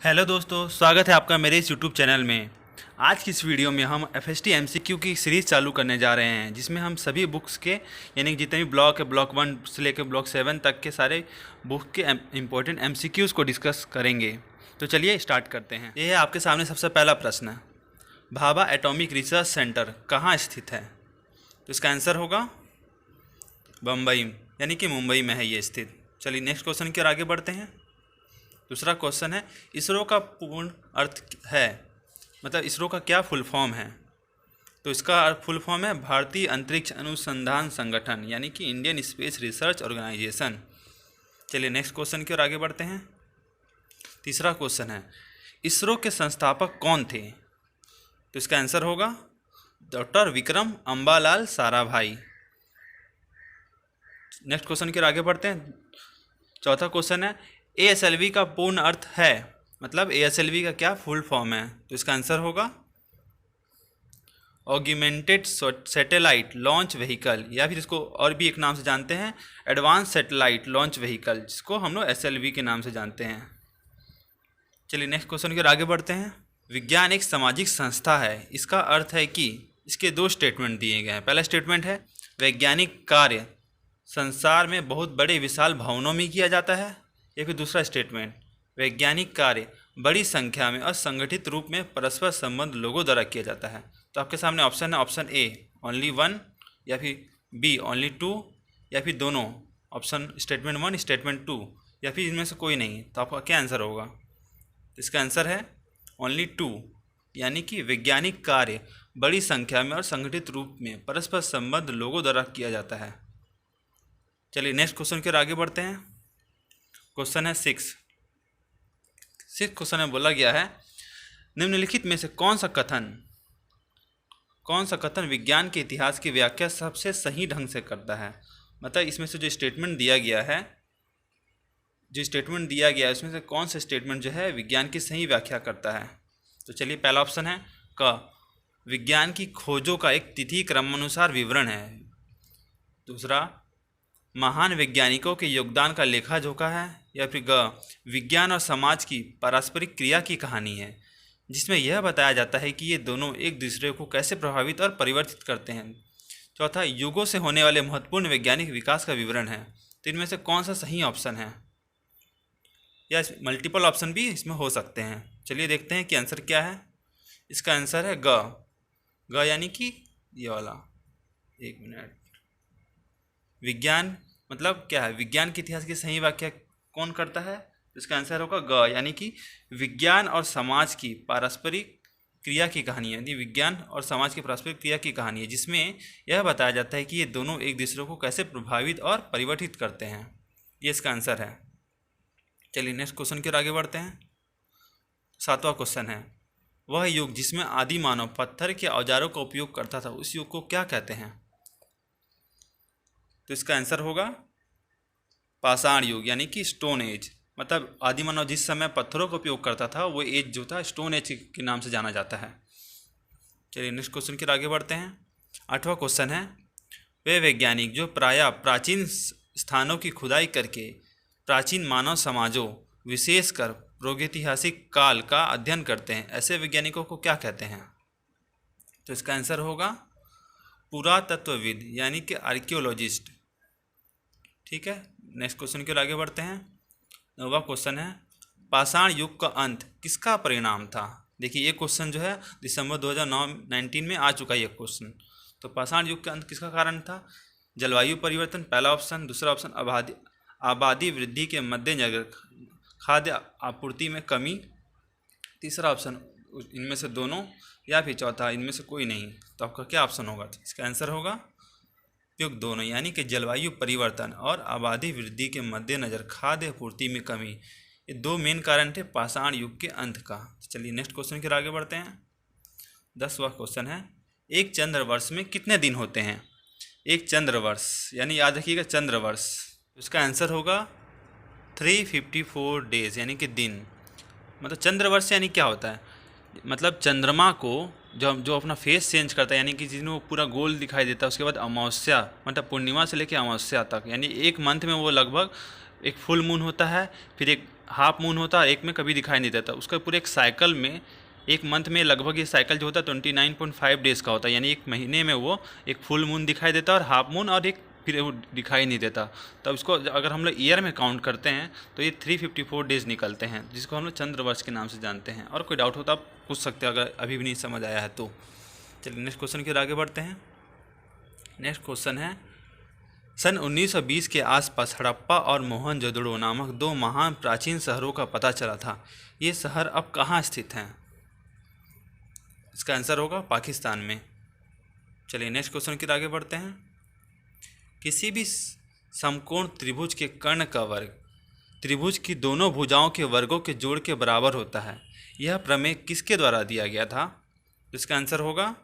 Hello दोस्तों, स्वागत है आपका मेरे इस यूट्यूब चैनल में। आज की इस वीडियो में हम एफएसटी एमसीक्यू की सीरीज़ चालू करने जा रहे हैं, जिसमें हम सभी बुक्स के यानी कि जितने भी ब्लॉक है, ब्लॉक 1 से लेकर ब्लॉक 7 तक के सारे बुक के इम्पोर्टेंट एमसीक्यूज़ को डिस्कस करेंगे। तो चलिए स्टार्ट करते हैं। ये है आपके सामने सबसे पहला प्रश्न। भाभा एटॉमिक रिसर्च सेंटर कहाँ स्थित है? तो इसका आंसर होगा बम्बई, यानी कि मुंबई में है ये स्थित। चलिए नेक्स्ट क्वेश्चन की ओर आगे बढ़ते हैं। दूसरा क्वेश्चन है, इसरो का पूर्ण अर्थ है, मतलब इसरो का क्या फुल फॉर्म है? तो इसका फुल फॉर्म है भारतीय अंतरिक्ष अनुसंधान संगठन, यानी कि इंडियन स्पेस रिसर्च ऑर्गेनाइजेशन। चलिए नेक्स्ट क्वेश्चन की ओर आगे बढ़ते हैं। तीसरा क्वेश्चन है, इसरो के संस्थापक कौन थे? तो इसका आंसर होगा doctor Vikram Ambalal Sarabhai. Next question की ओर आगे बढ़ते हैं। चौथा क्वेश्चन है, एएसएलवी का पूर्ण अर्थ है, मतलब एएसएलवी का क्या फुल फॉर्म है? तो इसका आंसर होगा ऑगमेंटेड सैटेलाइट लॉन्च व्हीकल, या फिर इसको और भी एक नाम से जानते हैं एडवांस सैटेलाइट लॉन्च व्हीकल, जिसको हम लोग एसएलवी के नाम से जानते हैं। चलिए नेक्स्ट क्वेश्चन की ओर आगे बढ़ते हैं। विज्ञान एक सामाजिक संस्था है, इसका अर्थ है कि इसके दो स्टेटमेंट दिए गए हैं। पहला स्टेटमेंट है वैज्ञानिक कार्य संसार में बहुत बड़े विशाल भवनों में किया जाता है, या फिर दूसरा स्टेटमेंट वैज्ञानिक कार्य बड़ी संख्या में और संगठित रूप में परस्पर संबंध लोगों द्वारा किया जाता है। तो आपके सामने ऑप्शन है, ऑप्शन ए ओनली 1, या फिर बी ओनली 2, या फिर दोनों ऑप्शन स्टेटमेंट 1 स्टेटमेंट 2, या फिर इनमें से कोई नहीं। तो आपका क्या आंसर होगा? इसका आंसर है ओनली 2, यानी कि वैज्ञानिक कार्य बड़ी संख्या में और संगठित रूप में परस्पर संबंध लोगों द्वारा किया जाता है। चलिए नेक्स्ट क्वेश्चन की ओर आगे बढ़ते हैं। क्वेश्चन है 6 क्वेश्चन में बोला गया है, निम्नलिखित में से कौन सा कथन विज्ञान के इतिहास की व्याख्या सबसे सही ढंग से करता है? मतलब इसमें से जो स्टेटमेंट दिया गया है उसमें से कौन सा स्टेटमेंट जो है विज्ञान की सही व्याख्या करता है? तो चलिए पहला ऑप्शन है क, विज्ञान की खोजों का एक तिथि क्रमानुसार विवरण है। दूसरा, महान वैज्ञानिकों के योगदान का लेखा जोखा है। या फिर ग, विज्ञान और समाज की पारस्परिक क्रिया की कहानी है, जिसमें यह बताया जाता है कि ये दोनों एक दूसरे को कैसे प्रभावित और परिवर्तित करते हैं। चौथा, युगों से होने वाले महत्वपूर्ण वैज्ञानिक विकास का विवरण है। तो इनमें से कौन सा सही ऑप्शन है? या मल्टीपल ऑप्शन भी इसमें हो सकते हैं। चलिए देखते हैं कि आंसर क्या है। इसका आंसर है ग, यानी कि ये वाला। एक मिनट, विज्ञान मतलब क्या है? विज्ञान के इतिहास की सही व्याख्या कौन करता है? इसका आंसर होगा ग, यानी कि विज्ञान और समाज की पारस्परिक क्रिया की कहानी है, यानी विज्ञान और समाज की पारस्परिक क्रिया की कहानी है, जिसमें यह बताया जाता है कि ये दोनों एक दूसरे को कैसे प्रभावित और परिवर्तित करते हैं। ये इसका आंसर है। चलिए नेक्स्ट क्वेश्चन की ओर आगे बढ़ते हैं। 7वां क्वेश्चन है, वह युग जिसमें आदि मानव पत्थर के औजारों का उपयोग करता था, उस युग को क्या कहते हैं? तो इसका आंसर होगा पाषाण युग, यानी कि स्टोन एज। मतलब आदि मानव जिस समय पत्थरों का उपयोग करता था, वो एज जो था स्टोन एज के नाम से जाना जाता है। चलिए नेक्स्ट क्वेश्चन की ओर आगे बढ़ते हैं। 8वां क्वेश्चन है, वे वैज्ञानिक जो प्रायः प्राचीन स्थानों की खुदाई करके प्राचीन मानव समाजों, विशेषकर प्रागैतिहासिक काल का अध्ययन करते हैं, ऐसे वैज्ञानिकों को क्या कहते हैं? तो इसका आंसर होगा पुरातत्वविद, यानी कि आर्कियोलॉजिस्ट। ठीक है, नेक्स्ट क्वेश्चन की ओर आगे बढ़ते हैं। 9वां क्वेश्चन है, पाषाण युग का अंत किसका परिणाम था? देखिए ये क्वेश्चन जो है दिसंबर 2019 में आ चुका है ये क्वेश्चन। तो पाषाण युग का अंत किसका कारण था? जलवायु परिवर्तन पहला ऑप्शन। दूसरा ऑप्शन आबादी वृद्धि के मद्देनजर खाद्य आपूर्ति में कमी। तीसरा ऑप्शन इनमें से दोनों, या फिर चौथा इनमें से कोई नहीं। तो आपका क्या ऑप्शन होगा? इसका आंसर होगा युग दोनों, यानी कि जलवायु परिवर्तन और आबादी वृद्धि के मद्देनजर खाद्य आपूर्ति में कमी, ये दो मेन कारण थे पाषाण युग के अंत का। चलिए नेक्स्ट क्वेश्चन की ओर आगे बढ़ते हैं। 10वां क्वेश्चन है, एक चंद्र वर्ष में कितने दिन होते हैं? एक चंद्र वर्ष, यानी याद रखिएगा चंद्र वर्ष। इसका आंसर होगा 354 डेज, यानी कि दिन। मतलब चंद्र वर्ष यानी क्या होता है? मतलब चंद्रमा को जो अपना फेस चेंज करता है, यानी कि जिसमें वो पूरा गोल दिखाई देता है, उसके बाद अमावस्या मतलब पूर्णिमा से लेकर अमावस्या तक, यानी एक मंथ में वो लगभग एक फुल मून होता है, फिर एक हाफ मून होता है, एक में कभी दिखाई नहीं देता। उसका पूरे एक साइकिल में, एक मंथ में लगभग ये साइकिल जो होता है 29.5 डेज़ का होता है, यानी एक महीने में वो एक फुल मून दिखाई देता है और हाफ मून और एक फिर वो दिखाई नहीं देता। तब इसको अगर हम लोग ईयर में काउंट करते हैं तो ये 354 डेज़ निकलते हैं, जिसको हम लोग चंद्रवर्ष के नाम से जानते हैं। और कोई डाउट हो तो आप पूछ सकते हैं अगर अभी भी नहीं समझ आया है तो। चलिए नेक्स्ट क्वेश्चन की ओर आगे बढ़ते हैं। नेक्स्ट क्वेश्चन है, सन 1920 के आसपास हड़प्पा और मोहनजोदड़ो नामक दो महान प्राचीन शहरों का पता चला था। ये शहर अब कहाँ स्थित हैं? इसका आंसर होगा पाकिस्तान में। चलिए नेक्स्ट क्वेश्चन की ओर आगे बढ़ते हैं। किसी भी समकोण त्रिभुज के कर्ण का वर्ग त्रिभुज की दोनों भुजाओं के वर्गों के जोड़ के बराबर होता है। यह प्रमेय किसके द्वारा दिया गया था? इसका आंसर होगा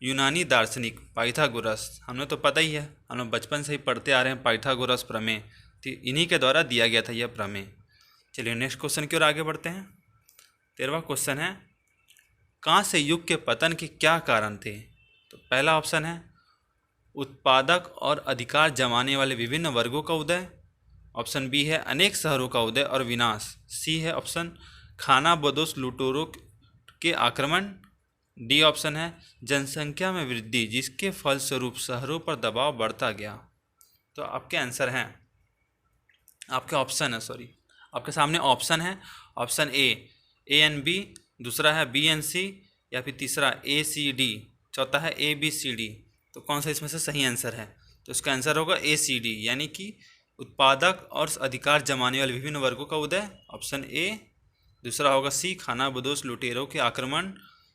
यूनानी दार्शनिक पाइथागोरस। हमें तो पता ही है, हम लोग बचपन से ही पढ़ते आ रहे हैं पाइथागोरस प्रमेय, तो इन्हीं के द्वारा दिया गया था यह प्रमेय। चलिए नेक्स्ट क्वेश्चन की ओर आगे बढ़ते हैं। 13वां क्वेश्चन है, कांस्य युग के पतन के क्या कारण थे? तो पहला ऑप्शन है उत्पादक और अधिकार जमाने वाले विभिन्न वर्गों का उदय। ऑप्शन बी है अनेक शहरों का उदय और विनाश। सी है ऑप्शन खाना बदोश लुटेरों के आक्रमण। डी ऑप्शन है जनसंख्या में वृद्धि जिसके फलस्वरूप शहरों पर दबाव बढ़ता गया। तो आपके आंसर हैं, आपके ऑप्शन है, सॉरी, आपके सामने ऑप्शन है। ऑप्शन ए एन बी, दूसरा है बी एन सी, या फिर तीसरा ए सी डी, चौथा है ए बी सी डी। तो कौन सा इसमें से सही आंसर है? तो इसका आंसर होगा ए सी डी, यानी कि उत्पादक और अधिकार जमाने वाले विभिन्न वर्गों का उदय, ऑप्शन ए। दूसरा होगा सी खाना बदोश लुटेरों के आक्रमण।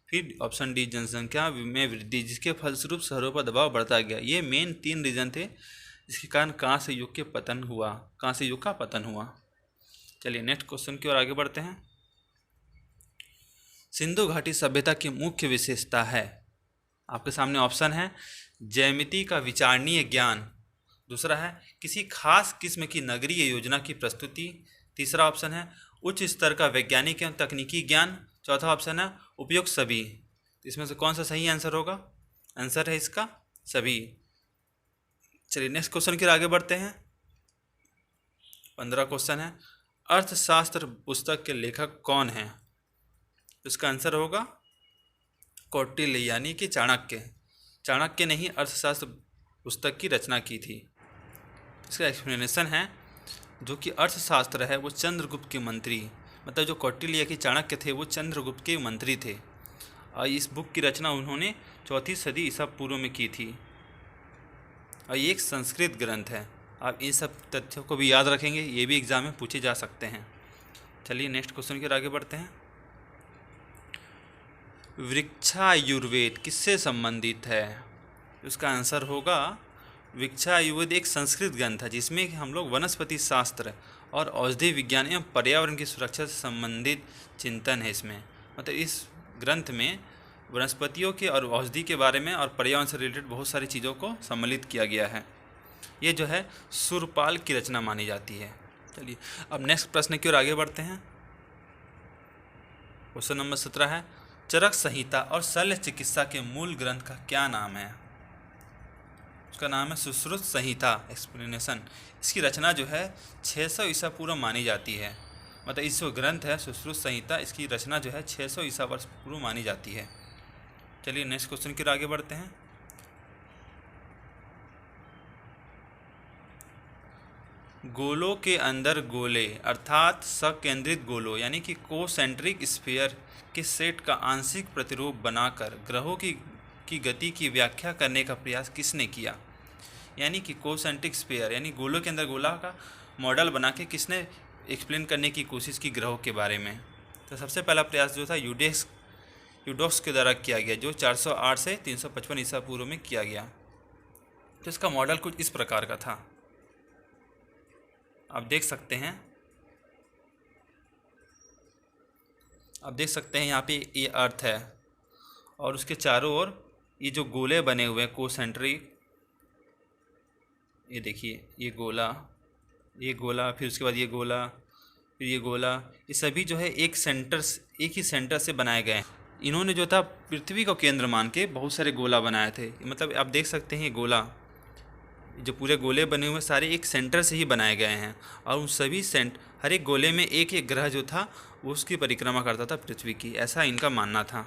फिर ऑप्शन डी जनसंख्या में वृद्धि जिसके फलस्वरूप शहरों पर दबाव बढ़ता गया। ये मेन 3 रीजन थे जिसके कारण कांस्य युग के पतन हुआ, कांस्य युग का पतन हुआ। चलिए नेक्स्ट क्वेश्चन की ओर आगे बढ़ते हैं। सिंधु घाटी सभ्यता की मुख्य विशेषता है। आपके सामने ऑप्शन है ज्यामिति का विचारणीय ज्ञान। दूसरा है किसी खास किस्म की नगरीय योजना की प्रस्तुति। तीसरा ऑप्शन है उच्च स्तर का वैज्ञानिक एवं तकनीकी ज्ञान। चौथा ऑप्शन है उपयुक्त सभी। इसमें से कौन सा सही आंसर होगा? आंसर है इसका सभी। चलिए नेक्स्ट क्वेश्चन की ओर आगे बढ़ते हैं। 15 क्वेश्चन है, अर्थशास्त्र पुस्तक के लेखक कौन हैं? इसका आंसर होगा कौटिल्य, यानी कि चाणक्य। चाणक्य ने ही अर्थशास्त्र पुस्तक की रचना की थी। इसका एक्सप्लेनेशन है, जो कि अर्थशास्त्र है वो चंद्रगुप्त के मंत्री, मतलब जो कौटिल्य की चाणक्य थे वो चंद्रगुप्त के मंत्री थे। और इस बुक की रचना उन्होंने 4वीं सदी ईसा पूर्व में की थी। और ये एक संस्कृत ग्रंथ है। आप इन सब तथ्यों को भी याद रखेंगे, ये भी एग्जाम में पूछे जा सकते हैं। चलिए नेक्स्ट क्वेश्चन की ओर आगे बढ़ते हैं। वृक्षायुर्वेद किससे संबंधित है? उसका आंसर होगा वृक्षायुर्वेद एक संस्कृत ग्रंथ है जिसमें हम लोग वनस्पति शास्त्र और औषधि विज्ञान एवं पर्यावरण की सुरक्षा से संबंधित चिंतन है इसमें। मतलब इस ग्रंथ में वनस्पतियों के और औषधि के बारे में और पर्यावरण से रिलेटेड बहुत सारी चीज़ों को सम्मिलित किया गया है। ये जो है सूरपाल की रचना मानी जाती है। चलिए अब नेक्स्ट प्रश्न की ओर आगे बढ़ते हैं। क्वेश्चन नंबर 17 है, चरक संहिता और शल्य चिकित्सा के मूल ग्रंथ का क्या नाम है? उसका नाम है सुश्रुत संहिता। एक्सप्लेनेशन, इसकी रचना जो है 600 ईसा पूर्व मानी जाती है। मतलब इस जो ग्रंथ है सुश्रुत संहिता, इसकी रचना जो है 600 ईसा वर्ष पूर्व मानी जाती है। चलिए नेक्स्ट क्वेश्चन की ओर आगे बढ़ते हैं। गोलों के अंदर गोले अर्थात सकेंद्रित गोलों यानी कि कोसेंट्रिक स्फीयर के सेट का आंशिक प्रतिरूप बनाकर ग्रहों की गति की व्याख्या करने का प्रयास किसने किया? यानी कि कोसेंट्रिक स्फीयर यानी गोलों के अंदर गोला का मॉडल बना के किसने एक्सप्लेन करने की कोशिश की ग्रहों के बारे में? तो सबसे पहला प्रयास जो था यूडोक्स के द्वारा किया गया, जो 408 से 355 ईसा पूर्व में किया गया। तो इसका मॉडल कुछ इस प्रकार का था, आप देख सकते हैं। आप देख सकते हैं यहाँ पे ये अर्थ है और उसके चारों ओर ये जो गोले बने हुए हैं कोसेंट्रिक, ये देखिए ये गोला, फिर उसके बाद ये गोला, फिर ये गोला, ये सभी जो है एक ही सेंटर से बनाए गए हैं। इन्होंने जो था पृथ्वी को केंद्र मान के बहुत सारे गोला बनाए थे। मतलब आप देख सकते हैं ये गोला, जो पूरे गोले बने हुए सारे एक सेंटर से ही बनाए गए हैं और उन सभी हर एक गोले में एक एक ग्रह जो था वो उसकी परिक्रमा करता था पृथ्वी की, ऐसा इनका मानना था।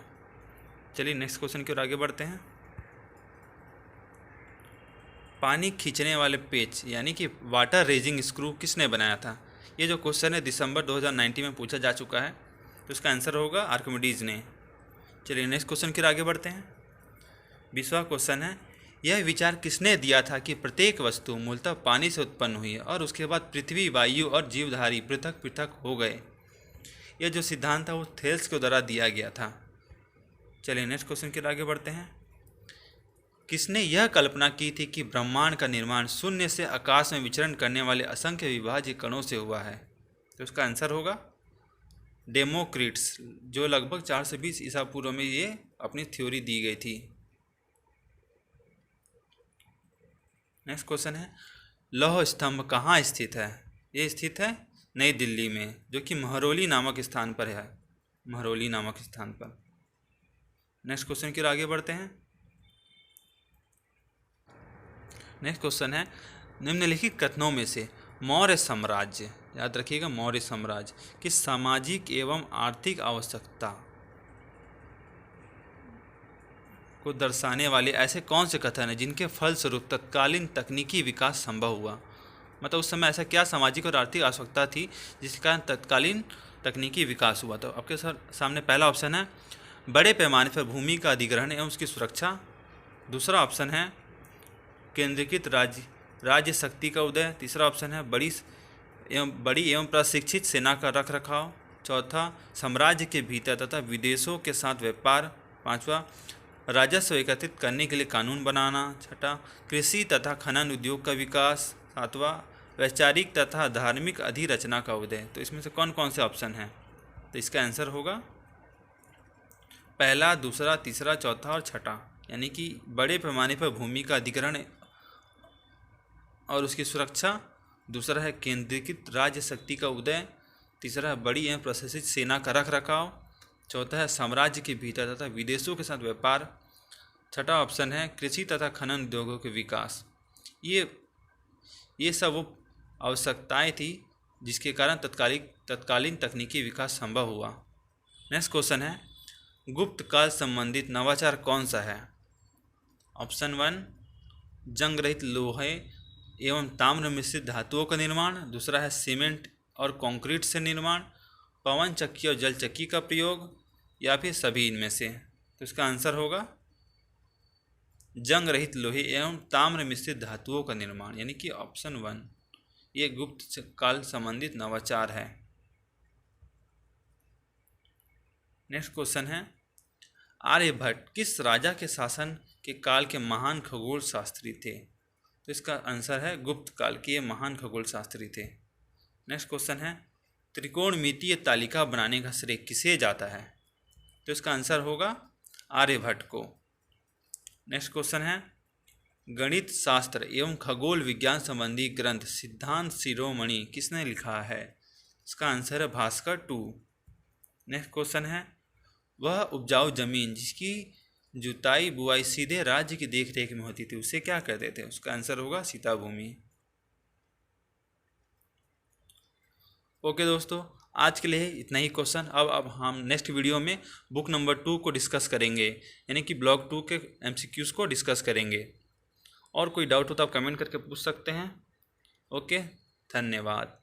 चलिए नेक्स्ट क्वेश्चन की ओर आगे बढ़ते हैं। पानी खींचने वाले पेच यानी कि वाटर रेजिंग स्क्रू किसने बनाया था? ये जो क्वेश्चन है दिसंबर 2019 में पूछा जा चुका है, तो इसका आंसर होगा आर्किमिडीज ने। चलिए नेक्स्ट क्वेश्चन की ओर आगे बढ़ते हैं। 20वां क्वेश्चन है, यह विचार किसने दिया था कि प्रत्येक वस्तु मूलतः पानी से उत्पन्न हुई है और उसके बाद पृथ्वी, वायु और जीवधारी पृथक पृथक हो गए? यह जो सिद्धांत था वो थेल्स के द्वारा दिया गया था। चलिए नेक्स्ट क्वेश्चन की ओर आगे बढ़ते हैं। किसने यह कल्पना की थी कि ब्रह्मांड का निर्माण शून्य से आकाश में विचरण करने वाले असंख्य विभाज्य कणों से हुआ है? तो इसका आंसर होगा डेमोक्रिट्स, जो लगभग 420 ईसा पूर्व में ये अपनी थ्योरी दी गई थी। नेक्स्ट क्वेश्चन है, लौह स्तंभ कहाँ स्थित है? ये स्थित है नई दिल्ली में, जो कि महरौली नामक स्थान पर है, महरौली नामक स्थान पर। नेक्स्ट क्वेश्चन की ओर आगे बढ़ते हैं। नेक्स्ट क्वेश्चन है, निम्नलिखित कथनों में से मौर्य साम्राज्य, याद रखिएगा मौर्य साम्राज्य की सामाजिक एवं आर्थिक आवश्यकता को दर्शाने वाले ऐसे कौन से कथन हैं जिनके फलस्वरूप तत्कालीन तकनीकी विकास संभव हुआ? मतलब उस समय ऐसा क्या सामाजिक और आर्थिक आवश्यकता थी जिसके कारण तत्कालीन तकनीकी विकास हुआ? तो आपके सामने पहला ऑप्शन है बड़े पैमाने पर भूमि का अधिग्रहण एवं उसकी सुरक्षा। दूसरा ऑप्शन है केंद्रीकृत राज्य शक्ति का उदय। तीसरा ऑप्शन है बड़ी एवं प्रशिक्षित सेना का रख रखाव। चौथा साम्राज्य के भीतर तथा विदेशों के साथ व्यापार। पांचवा राजस्व एकत्रित करने के लिए कानून बनाना। छठा कृषि तथा खनन उद्योग का विकास। सातवां वैचारिक तथा धार्मिक अधिरचना का उदय। तो इसमें से कौन कौन से ऑप्शन हैं? तो इसका आंसर होगा पहला, दूसरा, तीसरा, चौथा और छठा, यानी कि बड़े पैमाने पर भूमि का अधिग्रहण और उसकी सुरक्षा। दूसरा है केंद्रीकृत राज्य शक्ति का उदय। तीसरा है बड़ी एवं प्रशिक्षित सेना का रख रखाव। चौथा है साम्राज्य के भीतर तथा विदेशों के साथ व्यापार। छठा ऑप्शन है कृषि तथा खनन उद्योगों के विकास। ये सब वो आवश्यकताएं थी जिसके कारण तत्कालीन तकनीकी विकास संभव हुआ। नेक्स्ट क्वेश्चन है, गुप्त काल संबंधित नवाचार कौन सा है? ऑप्शन 1 जंग रहित लोहे एवं ताम्र मिश्रित धातुओं का निर्माण। दूसरा है सीमेंट और कंक्रीट से निर्माण, पवन चक्की और जल चक्की का प्रयोग, या फिर सभी इनमें से। तो इसका आंसर होगा जंग रहित लोहे एवं ताम्र मिश्रित धातुओं का निर्माण, यानी कि ऑप्शन 1 ये गुप्त काल संबंधित नवाचार है। नेक्स्ट क्वेश्चन है, आर्यभट्ट किस राजा के शासन के काल के महान खगोल शास्त्री थे? तो इसका आंसर है गुप्त काल के ये महान खगोल शास्त्री थे। नेक्स्ट क्वेश्चन है, त्रिकोणमितीय तालिका बनाने का श्रेय किसे जाता है? तो इसका आंसर होगा आर्यभट्ट को। नेक्स्ट क्वेश्चन है, गणित शास्त्र एवं खगोल विज्ञान संबंधी ग्रंथ सिद्धांत शिरोमणि किसने लिखा है? इसका आंसर है भास्कर 2। नेक्स्ट क्वेश्चन है, वह उपजाऊ जमीन जिसकी जुताई बुआई सीधे राज्य की देखरेख में होती थी उसे क्या कहते थे? उसका आंसर होगा सीता भूमि। ओके दोस्तों, आज के लिए इतना ही क्वेश्चन। अब हम नेक्स्ट वीडियो में बुक नंबर 2 को डिस्कस करेंगे, यानी कि ब्लॉक 2 के MCQs को डिस्कस करेंगे। और कोई डाउट हो तो आप कमेंट करके पूछ सकते हैं। ओके, धन्यवाद।